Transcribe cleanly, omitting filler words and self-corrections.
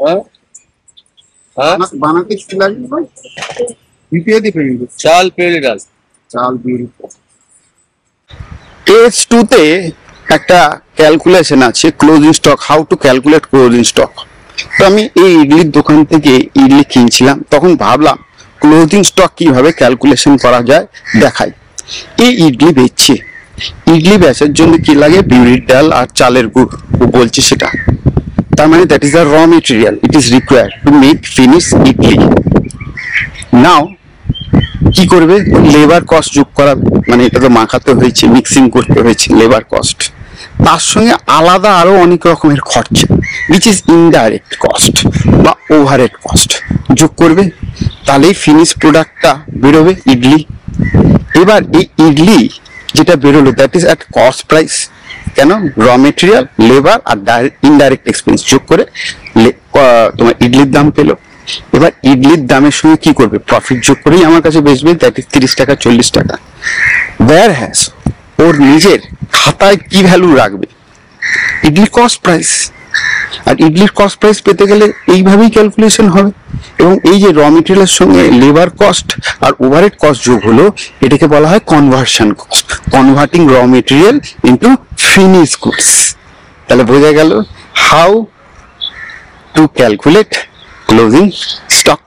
हाँ हाँ বানাতে কি লাগবে ভাই? ইউপিআই দিয়ে পেমেন্ট করতে। चाल पेड़ डाल চাল বিল। H2 তে একটা ক্যালকুলেশন আছে closing stock, how to calculate closing stock. তো আমি এই ইডলির দোকান থেকে ইডলি কিনছিলাম, তখন ভাবলাম ক্লোজিং স্টক কিভাবে ক্যালকুলেশন করা যায় দেখাই। এই ইডলি বেচছে, ইডলি বেচার জন্য কি লাগে, বিউলির ডাল আর চালের গুড়, ও বলছে সেটা। তার মানে that is the raw material it is required to make finish idli. Now কি করবে, লেবার কস্ট যোগ করাবে, মানে এটা তো মাখাতে হয়েছে, মিক্সিং করতে হয়েছে, লেবার কস্ট, তার সঙ্গে আলাদা আরো অনেক রকমের খরচা উইচ ইজ ইনডাইরেক্ট কস্ট বা ওভারহেড কস্ট যোগ করবে, তাহলেই ফিনিশ প্রোডাক্টটা বেরোবে ইডলি। এবার এই ইডলি যেটা বেরোলো that is at cost price. কেন, র মেটেরিয়াল, লেবার আর ইনডাইরেক্ট এক্সপেন্স যোগ করে তোমার ইডলির দাম পেলো। এবার ইডলির দামের সঙ্গে কি করবে, প্রফিট যোগ করেই আমার কাছে বেচবে, দ্যাট ইজ 30 টাকা 40 টাকা। ওয়্যার হ্যাজ ওর নিজের খাতায় কি ভ্যালু রাখবে, ইডলি কস্ট প্রাইস। আর ইডলির কস্ট প্রাইস পেতে গেলে এইভাবেই ক্যালকুলেশন হবে। এবং এই যে র মেটেরিয়ালের সঙ্গে লেবার কস্ট আর ওভারহেড কস্ট যোগ হলো, এটাকে বলা হয় কনভার্সন কস্ট, কনভার্টিং র মেটেরিয়াল ইনটু ফিনিশ গুডস। তাহলে বোঝা গেল how to calculate closing stock.